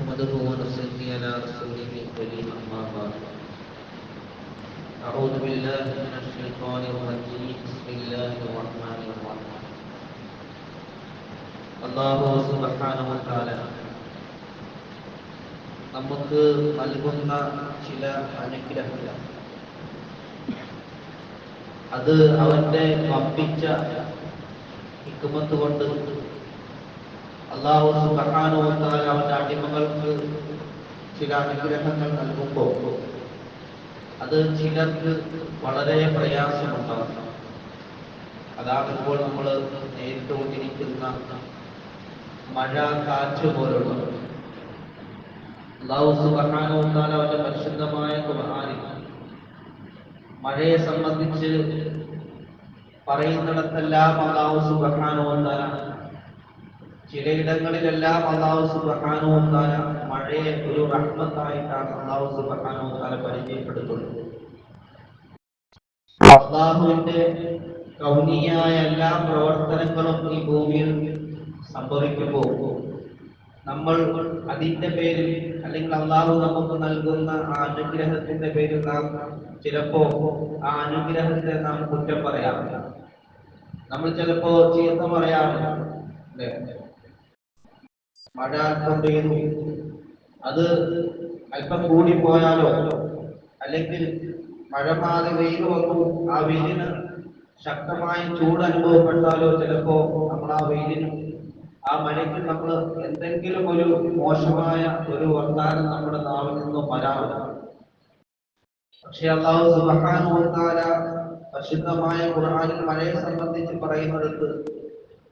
نحمده ونصلي على رسوله الكريم أما بعد أعوذ بالله من الشيطان الرجيم بسم الله الرحمن الرحيم അല്ലാഹു സുബ്ഹാനഹു വ തആല നമുക്ക് നൽകുന്ന ചില അനുഗ്രഹങ്ങൾ അത് അവന്റെ വമ്പിച്ച ഹിക്മത്ത് കൊണ്ട് അല്ലാഹു സുബ്ഹാനഹു വ തആല അവന്റെ അടിമകൾക്ക് ചില അനുഗ്രഹങ്ങൾ നൽകുമ്പോൾ അത് ചിലർക്ക് വളരെ പ്രയാസമുണ്ടാകും. അതാകുമ്പോൾ നമ്മൾ നേരിട്ടുകൊണ്ടിരിക്കുന്ന മഴ, കാറ്റ് പോലുള്ള അല്ലാഹു സുബ്ഹാനഹു വ തആല അവന്റെ പരിശുദ്ധമായ ഖുർആനിൽ മഴയെ സംബന്ധിച്ച് പറയുന്നിടത്തെല്ലാം അല്ലാഹു സുബ്ഹാനഹു വ തആല ചിലയിടങ്ങളിലെല്ലാം അല്ലാഹു സുബ്ഹാനഹു വ തആല മഴയെ ഒരു റഹ്മത്തായിട്ടാണ് അല്ലാഹു സുബ്ഹാനഹു വ തആല പരിചയപ്പെടുത്തുന്നത്. അല്ലാഹുവിന്റെ കൗനിയായ എല്ലാ പ്രവർത്തനങ്ങളും ഈ ഭൂമിയിൽ സംഭവിക്കുമ്പോൾ നമ്മൾ അതിന്റെ പേരിൽ അല്ലെങ്കിൽ അല്ലാഹു നമുക്ക് നൽകുന്ന ആ അനുഗ്രഹത്തിന്റെ പേരിൽ നാം ചിലപ്പോ ആ അനുഗ്രഹത്തെ നാം കുറ്റം പറയാറില്ല. നമ്മൾ ചിലപ്പോ ചീത്ത പറയാറില്ല. മഴ അല്പം പെയ്തു, അത് അല്പം കൂടിപ്പോയാലോ, അല്ലെങ്കിൽ മഴ മാറി വെയിൽ വന്നു, ആ വെയിലിന് ശക്തമായ ചൂട് അനുഭവപ്പെട്ടാലോ ചിലപ്പോ നമ്മൾ ആ വെയിലിനും ആ മഴയ്ക്ക് നമ്മൾ എന്തെങ്കിലും ഒരു മോശമായ ഒരു വർത്താനം നമ്മുടെ നാവിൽ നിന്നും വരാറില്ല. പക്ഷെ അല്ലാഹു സുബ്ഹാനഹു വ തആല പരിശുദ്ധമായ ഖുർആനിൽ മഴയെ സംബന്ധിച്ച് പറയുന്നിടത്ത്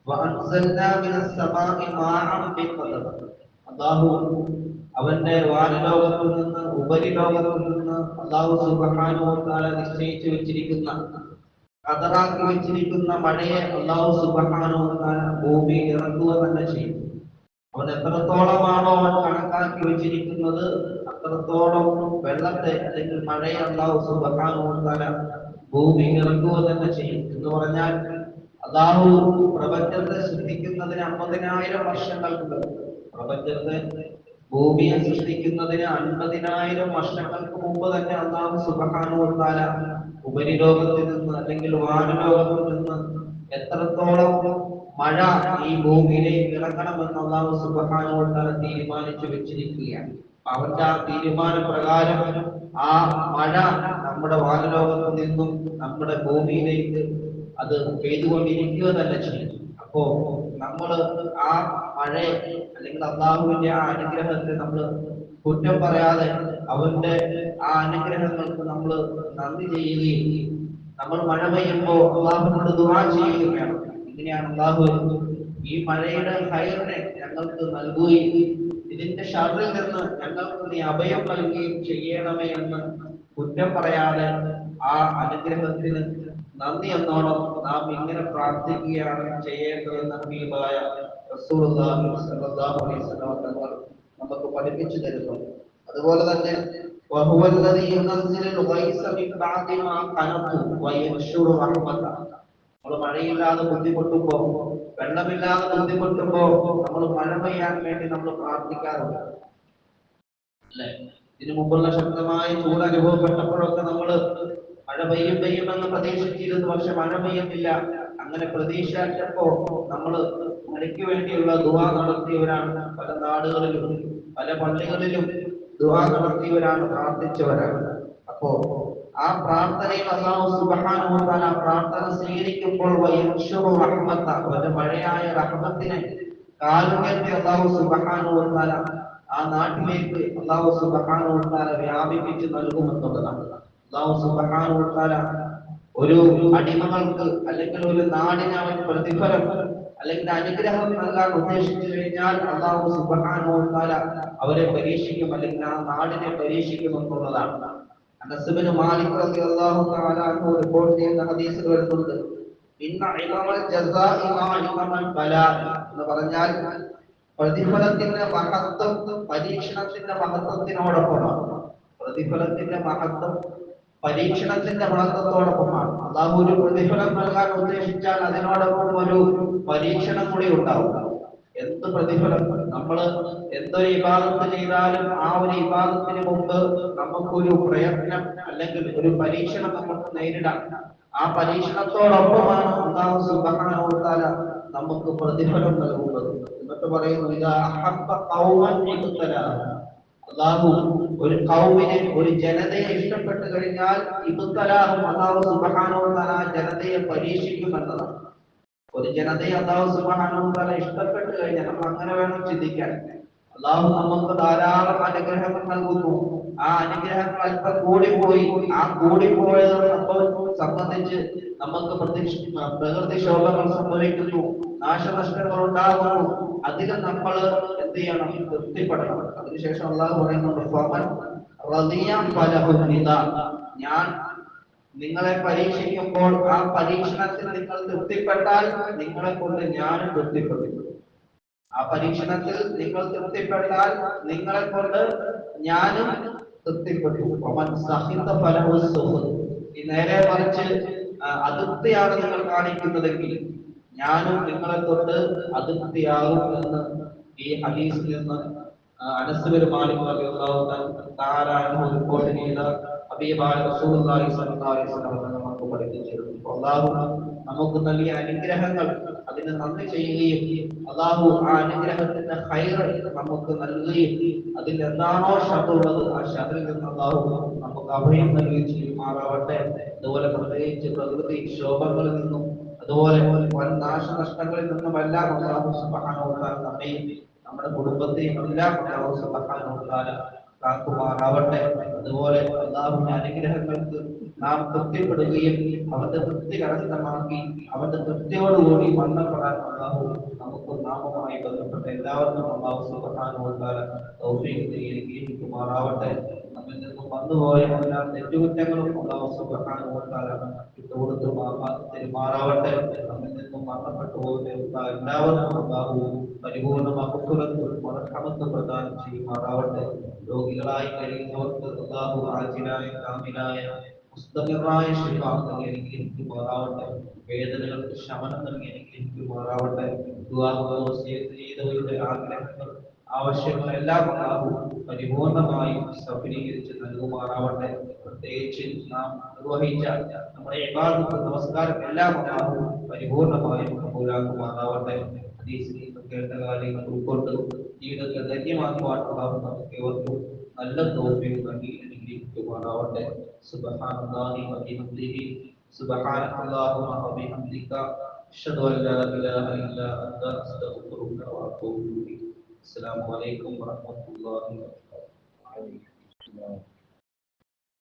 വഅൻസൽനാ മിനസ് സമാഇ മാഅൻ ബിഖദർ, അല്ലാഹു അവന്റെ വാനലോകത്തിൽ നിന്ന് ഉപരിലോകത്തിൽ നിന്ന് അല്ലാഹു സുബ്ഹാനഹു വ തആല നിശ്ചയിച്ചു വെച്ചിരിക്കുന്ന ഖദറാക്കി വെച്ചിരിക്കുന്ന മഴയെ അല്ലാഹു സുബ്ഹാനഹു വ തആല ഭൂമിയിൽ ഇറക്കുക തന്നെ ചെയ്യും. അവൻ എത്രത്തോളമാണോ അവൻ കണക്കാക്കി വെച്ചിരിക്കുന്നത് അത്രത്തോളം വെള്ളത്തെ അല്ലെങ്കിൽ മഴയെ അല്ലാഹു സുബ്ഹാനഹു വ തആല ഭൂമിയിൽ ഇറക്കുക തന്നെ ചെയ്യും. എന്ന് പറഞ്ഞാൽ അല്ലാഹു പ്രപഞ്ചത്തെ സൃഷ്ടിക്കുന്നതിന് 50,000 വർഷങ്ങൾക്ക്, പ്രപഞ്ചത്തെ ഭൂമിയെ സൃഷ്ടിക്കുന്നതിന് 50,000 വർഷങ്ങൾക്ക് മുമ്പ് തന്നെ അല്ലാഹു സുബ്ഹാനഹു വ തആല ഉപരിലോകത്തിൽ നിന്ന് അല്ലെങ്കിൽ വാനലോകത്തിൽ നിന്ന് എത്രത്തോളം മഴ ഈ ഭൂമിയിലേക്ക് ഇറങ്ങണമെന്ന് അല്ലാഹു സുബ്ഹാനഹു വ തആല തീരുമാനിച്ചു വെച്ചിരിക്കുകയാണ്. അവന്റെ ആ തീരുമാന പ്രകാരം ആ മഴ നമ്മുടെ വാനലോകത്തിൽ നിന്നും നമ്മുടെ ഭൂമിയിലേക്ക് അത് പെയ്തുകൊണ്ടിരിക്കുക തന്നെ ചെയ്യും. അപ്പോ നമ്മൾ ആ മഴയെ അല്ലെങ്കിൽ അല്ലാഹുവിന്റെ ആ അനുഗ്രഹത്തെ നമ്മൾ കുറ്റം പറയാതെ അവന്റെ ആ അനുഗ്രഹങ്ങൾക്ക് നമ്മൾ നന്ദി ചെയ്യുകയും നമ്മൾ മഴ പെയ്യുമ്പോൾ അല്ലാഹുവിനോട് ദുആ ചെയ്യുകയും വേണം. ഇങ്ങനെയാണ് അല്ലാഹു ഈ മഴയുടെ ഖൈറിനെ ഞങ്ങൾക്ക് നൽകുകയും ഇതിന്റെ ഷർറിൽ നിന്ന് ഞങ്ങൾക്ക് നീ അഭയം നൽകുകയും ചെയ്യണമേ എന്ന് കുറ്റം പറയാതെ ആ അനുഗ്രഹത്തിന് നന്ദി എന്നോണം നാം ഇങ്ങനെ പ്രാർത്ഥിക്കുകയാണ് ചെയ്യേണ്ടതെന്ന് ഹബീബായ റസൂലുള്ളാഹി സ്വല്ലല്ലാഹു അലൈഹി വസല്ലം തങ്ങൾ നമുക്ക് പഠിപ്പിച്ചു തരുന്നു. അതുപോലെ തന്നെ വഹുവല്ലദീ യുനസ്സിലുൽ ഗൈസ മിൻ ബഅദി മാ ഖനതു വയൻശുറു റഹ്മത, നമ്മൾ മഴയില്ലാതെ ബുദ്ധിമുട്ടുമ്പോൾ, വെള്ളമില്ലാതെ ബുദ്ധിമുട്ടുമ്പോൾ നമ്മൾ മഴ പെയ്യാൻ വേണ്ടി നമ്മൾ പ്രാർത്ഥിക്കാറുണ്ട് അല്ലെ? ഇതിനു മുമ്പുള്ള ശക്തമായ ചൂട് അനുഭവപ്പെട്ടപ്പോഴൊക്കെ നമ്മൾ മഴ പെയ്യുമെന്ന് പ്രതീക്ഷിച്ചിരുന്നു, പക്ഷെ മഴ പെയ്യുന്നില്ല. അങ്ങനെ പ്രതീക്ഷിച്ചപ്പോ നമ്മൾ മഴയ്ക്ക് വേണ്ടിയുള്ള ദുആ നടത്തിയവരാണ്. പല നാടുകളിലും പല പള്ളികളിലും ദുആ നടത്തിയവരാണ്, പ്രാർത്ഥിച്ചവരാണ്. അപ്പോ ആ പ്രാർത്ഥനയിൽ അല്ലാഹു സുബ്ഹാനഹു വ തആല പ്രാർത്ഥന സ്വീകരിക്കുമ്പോൾ വയൻശുറു റഹ്മത, അവന്റെ മഴയായ റഹ്മത്തിനെ, കാരുണ്യത്തെ അല്ലാഹു സുബ്ഹാനഹു വ തആല ആ നാട്ടിലേക്ക് അല്ലാഹു സുബ്ഹാനഹു വ തആല വ്യാപിപ്പിച്ച് നൽകുമെന്നുള്ളതാണ്. അല്ലാഹു സുബ്ഹാനഹു വ തആല ഒരു അടിമകൾക്ക് അല്ലെങ്കിൽ ഒരു നാടിന് അവൻ പ്രതിഫലം അല്ലെങ്കിൽ അനുഗ്രഹം നൽകാൻ ഉദ്ദേശിച്ചു കഴിഞ്ഞാൽ അല്ലാഹു സുബ്ഹാനഹു വ തആല അവരെ പരീക്ഷിക്കും, അല്ലെങ്കിൽ ആ നാടിനെ പരീക്ഷിക്കുമെന്നുള്ളതാണ്. അനസ് ഇബ്നു മാലിക് റളിയല്ലാഹു തആല അൻഹു റിപ്പോർട്ട് ചെയ്യുന്ന ഹദീസിൽ വരുന്നുണ്ട്, ഇന്ന ഇലമൽ ജസാഇ മാ ഇലമൽ ബലാ എന്ന് പറഞ്ഞാൽ പ്രതിഫലത്തിന്റെ മഹത്വം പരീക്ഷണത്തിന്റെ മഹത്വത്തിനോടൊപ്പമാണ്. പ്രതിഫലത്തിന്റെ മഹത്വം പരീക്ഷണത്തിന്റെ മഹത്വത്തോടൊപ്പമാണ്. അല്ലാഹു ഒരു പ്രതിഫലം നൽകാൻ ഉദ്ദേശിച്ചാൽ അതിനോടൊപ്പം ഒരു പരീക്ഷണം കൂടി ഉണ്ടാവും. എന്ത് പ്രതിഫലം. നമ്മൾ എന്തൊരു ഇബാദത്ത് ചെയ്താലും ആ ഒരു ഇബാദത്തിന് മുമ്പ് നമുക്കൊരു പ്രയത്നം അല്ലെങ്കിൽ ഒരു പരീക്ഷണം നമുക്ക് നേരിടാം. ആ പരീക്ഷണത്തോടൊപ്പമാണ് അല്ലാഹു സുബ്ഹാനഹു വ തആല നമുക്ക് പ്രതിഫലം നൽകുന്നത്. എന്നിട്ട് പറയുന്നു, ഇദാ അഹബ്ബ ഖൗമൻ ഇബ്തലാ, അല്ലാഹു ഒരു ഖൗമിനെ, ഒരു ജനതയെ ഇഷ്ടപ്പെട്ടു കഴിഞ്ഞാൽ ഇബ്തലാഹും, അല്ലാഹു സുബ്ഹാനഹു വ തആല ജനതയെ പരീക്ഷിക്കുമെന്നതാണ്. ഒരു ജനതയെ അല്ലാഹു സുബ്ഹാനഹു വ തആല ഇഷ്ടപ്പെട്ടു കഴിഞ്ഞാൽ നമ്മൾ അങ്ങനെ വേണം ചിന്തിക്കാൻ. അല്ലാഹു നമുക്ക് ധാരാളം അനുഗ്രഹങ്ങൾ നൽകുന്നു. ആ അനുഗ്രഹങ്ങൾ അല്പം കൂടിപ്പോയി, ആ കൂടിപ്പോയത് സംബന്ധിച്ച് നമുക്ക് പ്രകൃതിക്ഷോഭങ്ങൾ സംഭവിക്കുന്നു, നാശനഷ്ടങ്ങൾ ഉണ്ടാകുന്നു. അതിൽ നമ്മൾ എന്ത് ചെയ്യണം? തൃപ്തിപ്പെടണം. അതിനുശേഷം അല്ലാഹു പറയുന്നുണ്ട്, ഫമൻ റളിയ ഫലഹു റിദാ, ഞാൻ നിങ്ങളെ പരീക്ഷിക്കുമ്പോൾ ആ പരീക്ഷണത്തിൽ നിങ്ങൾ തൃപ്തിപ്പെട്ടാൽ നിങ്ങളെ കൊണ്ട് ഞാനും തൃപ്തിപ്പെടും. ആ പരീക്ഷണത്തിൽ നിങ്ങൾ തൃപ്തിപ്പെട്ടാൽ നിങ്ങളെ കൊണ്ട് ഞാനും തൃപ്തിപ്പെട്ടു. ഈ നേരെ മറിച്ച് അതൃപ്തിയാണ് നിങ്ങൾ കാണിക്കുന്നതെങ്കിൽ ഞാനും നിങ്ങളെ കൊണ്ട് അതൃപ്തിയാകും എന്ന് ഈ ഹദീസിൽ നിന്ന് അനസ് ബിൻ മാലിക് റളിയല്ലാഹു തആല അൻഹു റിപ്പോർട്ട് ചെയ്ത ഹബീബായ റസൂലുള്ളാഹി സ്വല്ലല്ലാഹു അലൈഹി വസല്ലം നമുക്ക് പഠിപ്പിച്ചിരുന്നു. അല്ലാഹു നമുക്ക് നൽകിയ അനുഗ്രഹങ്ങൾ അതിന് നന്ദി ചെയ്യുകയും അല്ലാഹു ആ അനുഗ്രഹത്തിന്റെ ഖൈർ നമുക്ക് നൽകുകയും അതിൽ എന്താണോ ഷർറുള്ളത് ആ ഷർറിൽ നിന്ന് അല്ലാഹു നമുക്ക് അഭയം നൽകുകയും ചെയ്യുമാറാവട്ടെ. അതുപോലെ പ്രത്യേകിച്ച് പ്രകൃതി ക്ഷോഭങ്ങളിൽ നിന്നും അതുപോലെ വൻ നാശനഷ്ടങ്ങളിൽ നിന്നുമെല്ലാം അല്ലാഹു സുബ്ഹാനഹു വ തആല നമ്മയും നമ്മുടെ കുടുംബത്തെയും എല്ലാം അല്ലാഹു സുബ്ഹാനഹു വ തആല കാക്കുമാറാവട്ടെ. അതുപോലെ അല്ലാഹുവിന്റെ അനുഗ്രഹങ്ങൾക്ക് നാം തൃപ്തിപ്പെടുകയും അവന്റെ തൃപ്തി കരസ്ഥമാക്കി അവന്റെ തൃപ്തിയോടുകൂടി മരണപ്പെടാൻ അല്ലാഹു നമുക്ക് നാമവുമായി ബന്ധപ്പെട്ട എല്ലാവർക്കും അല്ലാഹു സുബ്ഹാനഹു വ തആല തൗഫീഖ് നൽകുമാറാവട്ടെ. നമ്മിൽ നിന്നും വന്നുപോയ എല്ലാ തെറ്റുകുറ്റങ്ങളും അല്ലാഹു സുബ്ഹാനഹു വ തആല വിട്ടുകൊടുത്ത് പെരുമാറാവട്ടെ. നമ്മിൽ നിന്നും മരണപ്പെട്ടു പോകുന്ന എല്ലാവർക്കും അല്ലാഹു പരിപൂർണ്ണ മഗ്ഫിറത്തും മർഹമത്തും പ്രദാനം ചെയ്യുമാറാവട്ടെ. രോഗികളായി കഴിയുന്നവർക്ക് അല്ലാഹു ആജിലായ കാമിലായ മുസ്തഖിറായ ശിഫ നൽകി അനുഗ്രഹിക്കുമാറാവട്ടെ. വേദനകൾക്ക് ശമനം നൽകി അനുഗ്രഹിക്കുമാറാവട്ടെ. ദുആ വസിയത്ത് ചെയ്തവരുടെ ആഗ്രഹങ്ങൾ ആവശ്യങ്ങളെല്ലാം അല്ലാഹു പരിപൂർണമായും സഫലീകരിച്ച് നൽകുമാറാവട്ടെ. പ്രത്യേകിച്ച് നാം നിർവഹിച്ച നമ്മുടെ ഇബാദത്ത് നമസ്കാരം എല്ലാം അല്ലാഹു പരിപൂർണമായും കബൂലാക്കുമാറാവട്ടെ. ഹദീസിൽ കേട്ട കാര്യങ്ങൾ ഉൾക്കൊണ്ട് ജീവിതത്തെ ധന്യമാക്കുവാൻ അല്ലാഹു നമുക്ക് ഏവർക്കും നല്ല തൗഫീഖ് നൽകി അനുഗ്രഹിക്കുമാറാവട്ടെ. സുബ്ഹാനല്ലാഹി വ ബിഹംദിഹി സുബ്ഹാനല്ലാഹി വ ബിഹംദിക അഷ്ഹദു അൻ ലാ ഇലാഹ ഇല്ലാ അൻത അസ്തഗ്ഫിറുക വ അത്തൂബു ഇലൈക്. അസ്സലാമു അലൈക്കും വറഹ്മത്തുള്ളാഹി വബറകാതുഹു.